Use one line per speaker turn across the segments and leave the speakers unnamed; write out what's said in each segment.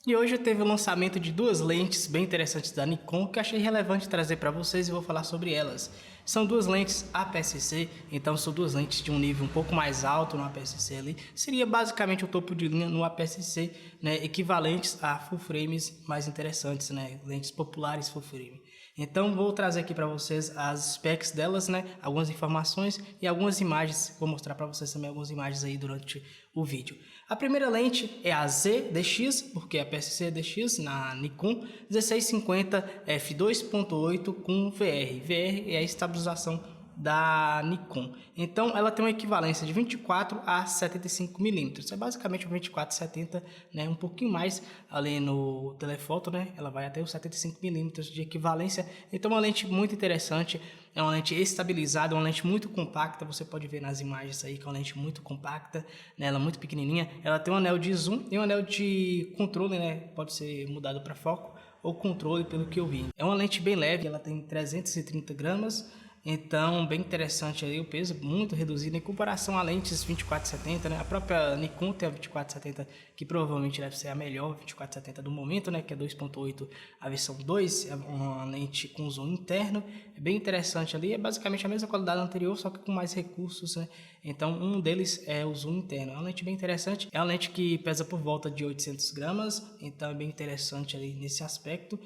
E hoje teve o lançamento de duas lentes bem interessantes da Nikon que eu achei relevante trazer para vocês e vou falar sobre elas. São duas lentes APS-C, então são duas lentes de um nível um pouco mais alto no APS-C ali. Seria basicamente o topo de linha no APS-C, né, equivalentes a full frames mais interessantes, né, lentes populares full frame. Então vou trazer aqui para vocês as specs delas, né, algumas informações e algumas imagens. Vou mostrar para vocês também algumas imagens aí durante o vídeo. A primeira lente é a ZDX, porque é a APS-C DX na Nikon 1650 f2.8 com VR. VR é a estabilização da Nikon. Então ela tem uma equivalência de 24 a 75 milímetros. É basicamente o 24 70, né, um pouquinho mais ali no telefoto, né? Ela vai até os 75 milímetros de equivalência. Então é uma lente muito interessante, é uma lente estabilizada, uma lente muito compacta. Você pode ver nas imagens aí que é uma lente muito compacta, né? Ela é muito pequenininha. Ela tem um anel de zoom e um anel de controle, né? Pode ser mudado para foco ou controle, pelo que eu vi. É uma lente bem leve, ela tem 330 gramas. Então, bem interessante aí o peso, muito reduzido em comparação a lentes 2470, né? A própria Nikon tem a 2470, que provavelmente deve ser a melhor 2470 do momento, né? Que é 2.8, a versão 2, é uma lente com zoom interno, é bem interessante ali, é basicamente a mesma qualidade anterior, só que com mais recursos, né? Então, um deles é o zoom interno, é uma lente bem interessante, é uma lente que pesa por volta de 800 gramas, então é bem interessante ali nesse aspecto.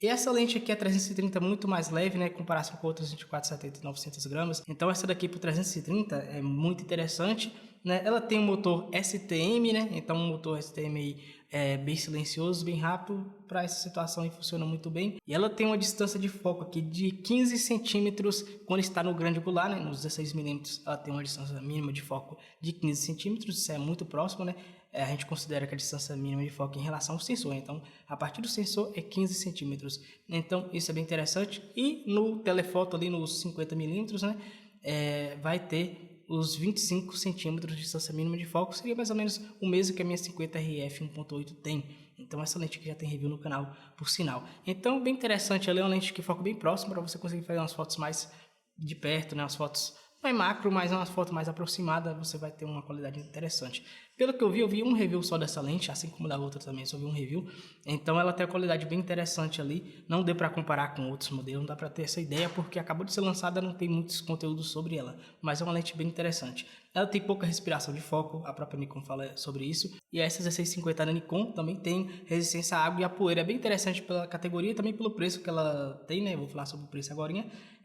E essa lente aqui é 330, muito mais leve, né, em comparação com outras 2470 e 900 gramas. Então essa daqui por 330 é muito interessante, né? Ela tem um motor STM, né? Então um motor STM aí é bem silencioso, bem rápido para essa situação e funciona muito bem. E ela tem uma distância de foco aqui de 15 centímetros quando está no grande angular, né? Nos 16 milímetros ela tem uma distância mínima de foco de 15 centímetros, isso é muito próximo, né? A gente considera que a distância mínima de foco em relação ao sensor, então a partir do sensor é 15 centímetros, então isso é bem interessante. E no telefoto ali nos 50 milímetros, né, vai ter os 25 centímetros de distância mínima de foco, seria mais ou menos o mesmo que a minha 50RF 1.8 tem. Então essa lente aqui já tem review no canal, por sinal. Então bem interessante, ela é uma lente que foca bem próximo para você conseguir fazer umas fotos mais de perto, né, umas fotos não é macro, mas é uma foto mais aproximada, você vai ter uma qualidade interessante. Pelo que eu vi um review só dessa lente, assim como da outra também, só vi um review. Então ela tem uma qualidade bem interessante ali, não deu para comparar com outros modelos, não dá para ter essa ideia, porque acabou de ser lançada, não tem muitos conteúdos sobre ela, mas é uma lente bem interessante. Ela tem pouca respiração de foco, a própria Nikon fala sobre isso, e a S1650 da Nikon também tem resistência à água e à poeira, é bem interessante pela categoria e também pelo preço que ela tem, né? Eu vou falar sobre o preço agora.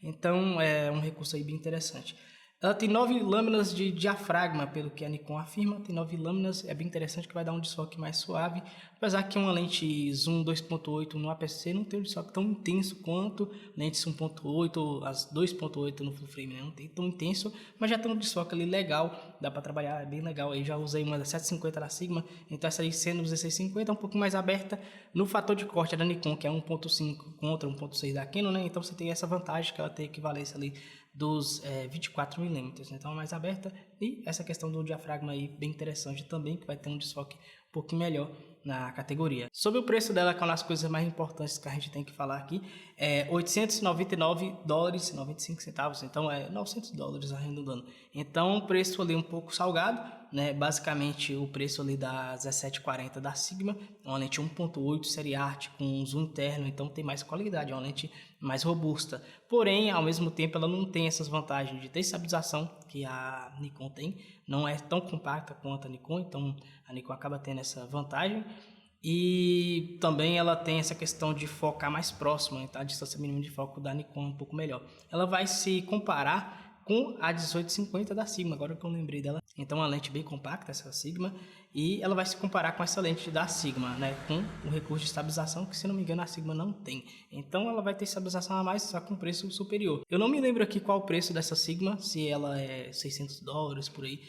Então é um recurso aí bem interessante. Ela tem 9 lâminas de diafragma, pelo que a Nikon afirma, tem 9 lâminas, é bem interessante que vai dar um desfoque mais suave, apesar que uma lente zoom 2.8 no APS-C não tem um desfoque tão intenso quanto lentes 1.8, as 2.8 no full frame, né? Não tem tão intenso, mas já tem um desfoque ali legal, dá para trabalhar, é bem legal. Aí já usei uma da 750 da Sigma, então essa aí sendo 1650 é um pouco mais aberta. No fator de corte da Nikon, que é 1.5 contra 1.6 da Canon, né? Então você tem essa vantagem que ela tem equivalência ali dos 24 milímetros, então é mais aberta. E essa questão do diafragma aí bem interessante também, que vai ter um desfoque um pouquinho melhor na categoria. Sobre o preço dela, que é uma das coisas mais importantes que a gente tem que falar aqui, é 899 dólares e 95 centavos, então é 900 dólares arredondando. Então um preço ali um pouco salgado, né? Basicamente o preço ali da 1740 da Sigma, uma lente 1.8 série arte com zoom interno, então tem mais qualidade, é uma lente mais robusta. Porém, ao mesmo tempo ela não tem essas vantagens de ter estabilização que a Nikon tem, não é tão compacta quanto a Nikon, então a Nikon acaba tendo essa vantagem. E também ela tem essa questão de focar mais próximo, então a distância mínima de foco da Nikon é um pouco melhor. Ela vai se comparar com a 1850 da Sigma, agora que eu lembrei dela. Então uma lente bem compacta, essa Sigma, e ela vai se comparar com essa lente da Sigma, né, com o recurso de estabilização, que se não me engano a Sigma não tem. Então ela vai ter estabilização a mais, só com preço superior. Eu não me lembro aqui qual o preço dessa Sigma, se ela é 600 dólares por aí,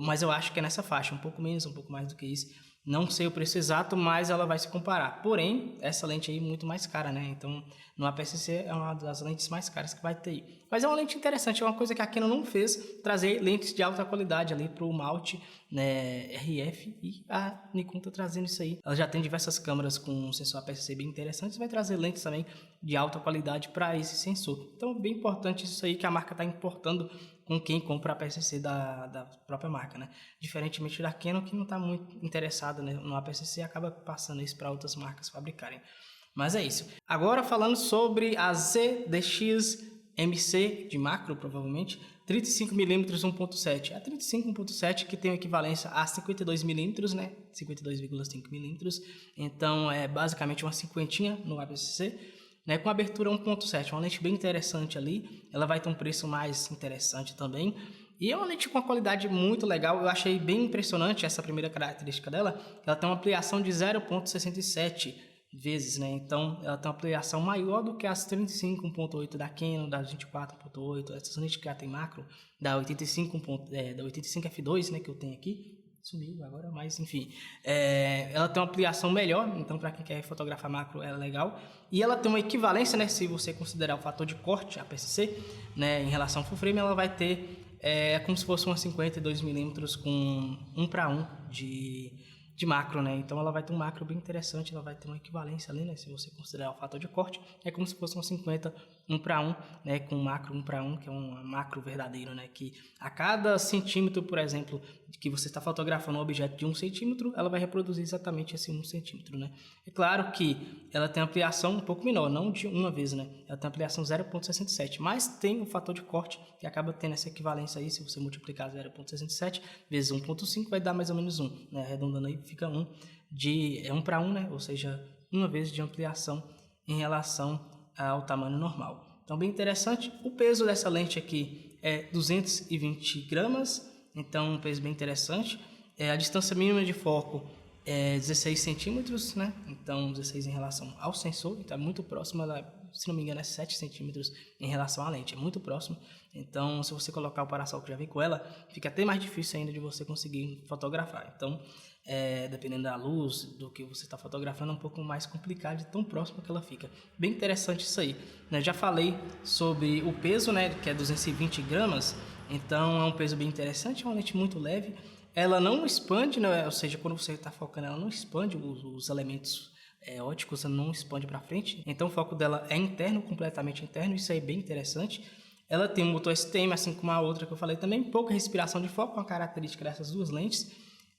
mas eu acho que é nessa faixa, um pouco menos, um pouco mais do que isso. Não sei o preço exato, mas ela vai se comparar. Porém, essa lente aí é muito mais cara, né? Então, no APS-C é uma das lentes mais caras que vai ter aí. Mas é uma lente interessante, é uma coisa que a Canon não fez, trazer lentes de alta qualidade ali para o malte, né, RF, e a Nikon tá trazendo isso aí. Ela já tem diversas câmeras com sensor APS-C bem interessantes, vai trazer lentes também de alta qualidade para esse sensor. Então, é bem importante isso aí que a marca está importando com quem compra a APS-C da própria marca, né? Diferentemente da Canon, que não está muito interessada, né, no APS-C, acaba passando isso para outras marcas fabricarem. Mas é isso. Agora falando sobre a ZDX MC de macro, provavelmente, 35mm 1.7. A 35 1.7 que tem equivalência a 52mm, né? 52,5mm. Então é basicamente uma cinquentinha no APS-C, né? Com abertura 1.7, uma lente bem interessante ali. Ela vai ter um preço mais interessante também. E é uma lente com uma qualidade muito legal. Eu achei bem impressionante essa primeira característica dela. Ela tem uma ampliação de 0.67 vezes, né? Então ela tem uma ampliação maior do que as 35 1.8 da Canon, da 24 1.8, essas lentes que já tem macro, da 85 da 85 f2, né, que eu tenho aqui. Sumiu agora, mas enfim, ela tem uma ampliação melhor, então para quem quer fotografar macro é legal. E ela tem uma equivalência, né, se você considerar o fator de corte, a APS-C, né, em relação ao full frame, ela vai ter como se fosse uma 52mm com 1:1 de macro, né? Então ela vai ter um macro bem interessante, ela vai ter uma equivalência ali, né? Se você considerar o fator de corte, é como se fosse uma 50 1:1, né? Com macro 1:1, que é um macro verdadeiro, né? Que a cada centímetro, por exemplo, que você está fotografando um objeto de 1 centímetro, ela vai reproduzir exatamente esse 1 centímetro, né? É claro que ela tem ampliação um pouco menor, não de uma vez, né? Ela tem ampliação 0.67, mas tem o fator de corte que acaba tendo essa equivalência aí. Se você multiplicar 0.67 vezes 1.5, vai dar mais ou menos 1, né? Arredondando aí, fica 1 1:1, né? Ou seja, uma vez de ampliação em relação ao tamanho normal. Então, bem interessante. O peso dessa lente aqui é 220 gramas, então um peso bem interessante. A distância mínima de foco é 16 centímetros, né? Então 16 em relação ao sensor, então é muito próximo, ela, se não me engano é 7 centímetros em relação à lente, é muito próximo. Então se você colocar o parasol que já vem com ela, fica até mais difícil ainda de você conseguir fotografar. Então dependendo da luz, do que você está fotografando, é um pouco mais complicado de tão próximo que ela fica. Bem interessante isso aí, né? Já falei sobre o peso, né, que é 220 gramas, então é um peso bem interessante, é uma lente muito leve. Ela não expande, né? Ou seja, quando você está focando, ela não expande os elementos óticos, ela não expande para frente. Então o foco dela é interno, completamente interno, isso aí é bem interessante. Ela tem um motor STM, assim como a outra que eu falei também, pouca respiração de foco, uma característica dessas duas lentes.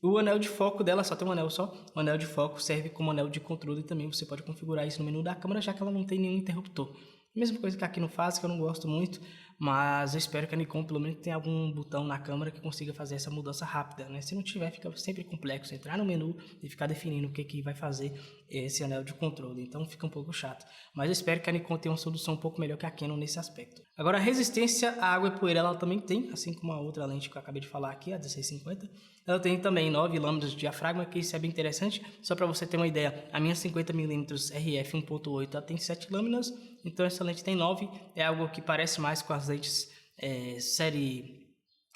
O anel de foco dela só tem um anel só. O anel de foco serve como anel de controle também. Você pode configurar isso no menu da câmera, já que ela não tem nenhum interruptor. Mesma coisa que aqui não faz, que eu não gosto muito, mas eu espero que a Nikon pelo menos tenha algum botão na câmera que consiga fazer essa mudança rápida, né? Se não tiver, fica sempre complexo entrar no menu e ficar definindo o que vai fazer esse anel de controle, então fica um pouco chato. Mas eu espero que a Nikon tenha uma solução um pouco melhor que a Canon nesse aspecto. Agora, a resistência à água e poeira ela também tem, assim como a outra lente que eu acabei de falar aqui, a 1650. Ela tem também 9 lâminas de diafragma, que isso é bem interessante. Só para você ter uma ideia, a minha 50mm RF 1.8 ela tem 7 lâminas, então essa lente tem 9. É algo que parece mais com as lentes série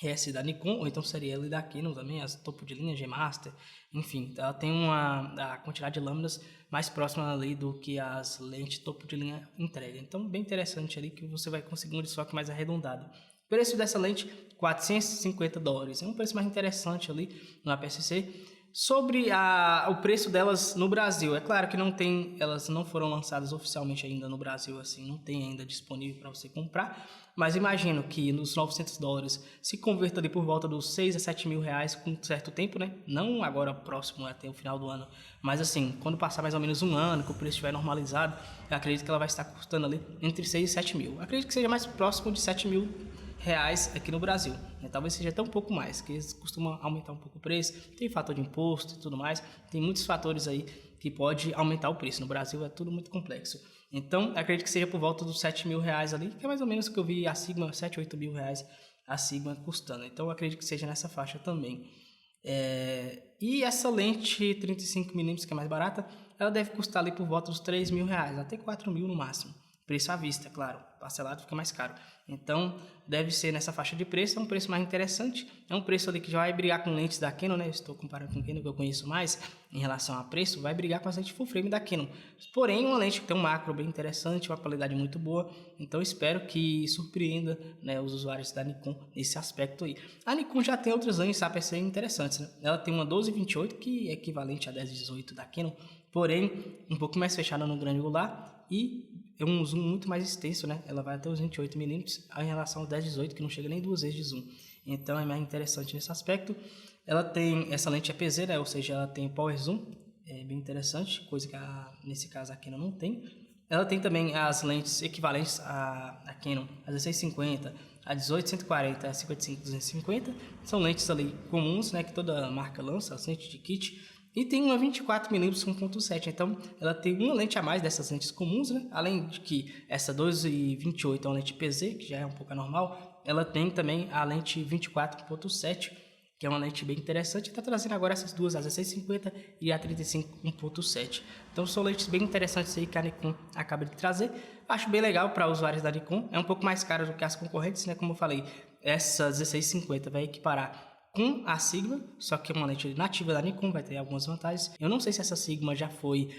S da Nikon, ou então série L da Canon também, as topo de linha, G-Master, enfim. Ela tem a quantidade de lâminas mais próxima ali do que as lentes topo de linha entrega. Então, bem interessante ali que você vai conseguir um desfoque mais arredondado. O preço dessa lente, $450. É um preço mais interessante ali no APS-C. Sobre o preço delas no Brasil, é claro que elas não foram lançadas oficialmente ainda no Brasil, assim, não tem ainda disponível para você comprar, mas imagino que nos $900 se converta ali por volta dos 6 a 7 mil reais com certo tempo, né? Não agora próximo até o final do ano, mas assim, quando passar mais ou menos um ano, que o preço estiver normalizado, eu acredito que ela vai estar custando ali entre 6 e 7 mil. Eu acredito que seja mais próximo de 7 mil reais aqui no Brasil, né? Talvez seja até um pouco mais, que eles costumam aumentar um pouco o preço, tem fator de imposto e tudo mais, tem muitos fatores aí que pode aumentar o preço. No Brasil é tudo muito complexo, então acredito que seja por volta dos 7 mil reais ali, que é mais ou menos o que eu vi a Sigma, 7, 8 mil reais a Sigma custando, então acredito que seja nessa faixa também. E essa lente 35mm que é mais barata, ela deve custar ali por volta dos 3 mil reais, até 4 mil no máximo. Preço à vista, claro, parcelado fica mais caro. Então, deve ser nessa faixa de preço, é um preço mais interessante. É um preço ali que já vai brigar com lentes da Canon, né? Eu estou comparando com a Canon, que eu conheço mais em relação a preço, vai brigar com as lentes full frame da Canon. Porém, uma lente que tem um macro bem interessante, uma qualidade muito boa. Então, espero que surpreenda, né, os usuários da Nikon nesse aspecto aí. A Nikon já tem outras lentes APS-C interessantes, né? Ela tem uma 12-28, que é equivalente a 10-18 da Canon, porém, um pouco mais fechada no grande angular e é um zoom muito mais extenso, né? Ela vai até os 28mm em relação ao 10-18, que não chega nem 2 vezes de zoom. Então é mais interessante nesse aspecto. Ela tem essa lente EPZ, né? Ou seja, ela tem Power Zoom, é bem interessante, coisa que nesse caso a Canon não tem. Ela tem também as lentes equivalentes à Canon, a 1650, a 18-140, a 55-250. São lentes ali comuns, né? Que toda marca lança, as lentes de kit. E tem uma 24mm 1.7, então ela tem uma lente a mais dessas lentes comuns, né? Além de que essa 12-28 é uma lente PZ, que já é um pouco anormal, ela tem também a lente 24.7, que é uma lente bem interessante. Está trazendo agora essas duas, a 1650 e a 35 1.7. Então são lentes bem interessantes aí que a Nikon acaba de trazer. Acho bem legal para usuários da Nikon. É um pouco mais caro do que as concorrentes, né? Como eu falei, essa 1650 vai equiparar com a Sigma, só que é uma lente nativa da Nikon, vai ter algumas vantagens. Eu não sei se essa Sigma já foi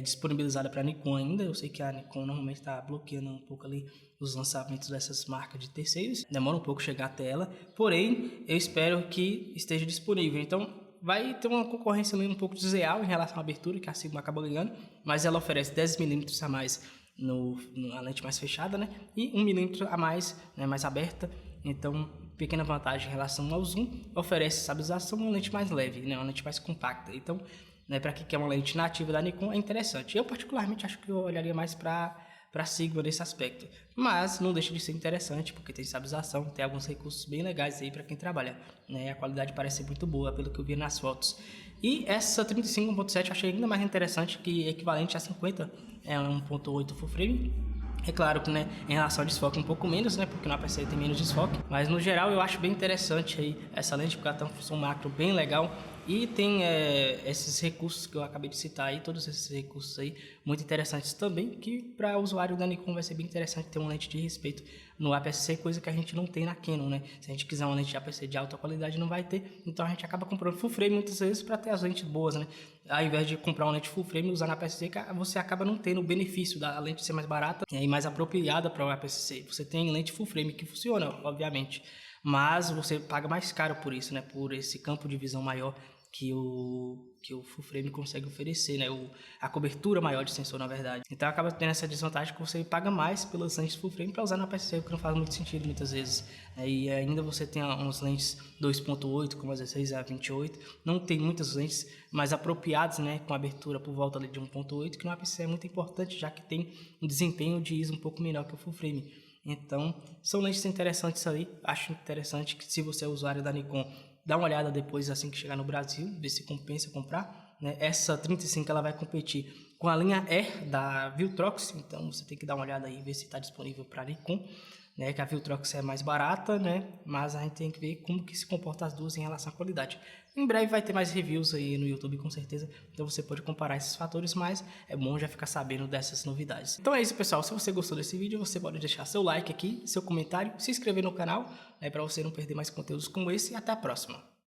disponibilizada para a Nikon ainda. Eu sei que a Nikon normalmente está bloqueando um pouco ali os lançamentos dessas marcas de terceiros. Demora um pouco chegar até ela, porém eu espero que esteja disponível. Então vai ter uma concorrência ali um pouco desleal em relação à abertura, que a Sigma acaba ganhando, mas ela oferece 10mm a mais na lente mais fechada, né? E 1mm a mais, né, mais aberta. Então, pequena vantagem em relação ao zoom, oferece estabilização, uma lente mais leve, né, uma lente mais compacta. Então, né, para quem quer uma lente nativa da Nikon, é interessante. Eu particularmente acho que eu olharia mais para Sigma nesse aspecto, mas não deixa de ser interessante porque tem estabilização, tem alguns recursos bem legais aí para quem trabalha, né? A qualidade parece muito boa pelo que eu vi nas fotos. E essa 35 1.7 eu achei ainda mais interessante, que é equivalente a 50, é 1.8 full frame. É claro que, né, em relação ao desfoque um pouco menos, né, porque no APS-C tem menos desfoque, mas no geral eu acho bem interessante aí essa lente, porque ela tem uma função macro bem legal e tem esses recursos que eu acabei de citar aí, todos esses recursos aí muito interessantes também, que para o usuário da Nikon vai ser bem interessante ter uma lente de respeito no APS-C, coisa que a gente não tem na Canon, né? Se a gente quiser uma lente de APS-C de alta qualidade não vai ter, então a gente acaba comprando full frame muitas vezes para ter as lentes boas, né? Ao invés de comprar uma lente full frame e usar na APS-C, você acaba não tendo o benefício da lente ser mais barata e mais apropriada para o APS-C. Você tem lente full frame que funciona, obviamente, mas você paga mais caro por isso, né? Por esse campo de visão maior que o full frame consegue oferecer, né? A cobertura maior de sensor, na verdade. Então acaba tendo essa desvantagem que você paga mais pelas lentes full frame para usar na APS-C, o que não faz muito sentido muitas vezes. E ainda você tem umas lentes 2.8, como as 16 a 28, não tem muitas lentes mais apropriadas, né? Com abertura por volta ali de 1.8, que no APS-C é muito importante, já que tem um desempenho de ISO um pouco melhor que o full frame. Então, são lentes interessantes ali. Acho interessante que, se você é usuário da Nikon, dá uma olhada depois assim que chegar no Brasil, ver se compensa comprar, né? Essa 35 ela vai competir com a linha R da Viltrox, então você tem que dar uma olhada aí, ver se está disponível para Nikon, né? Que a Viltrox é mais barata, né? Mas a gente tem que ver como que se comporta as duas em relação à qualidade. Em breve vai ter mais reviews aí no YouTube, com certeza, então você pode comparar esses fatores, mas é bom já ficar sabendo dessas novidades. Então é isso, pessoal. Se você gostou desse vídeo, você pode deixar seu like aqui, seu comentário, se inscrever no canal, né, para você não perder mais conteúdos como esse, e até a próxima.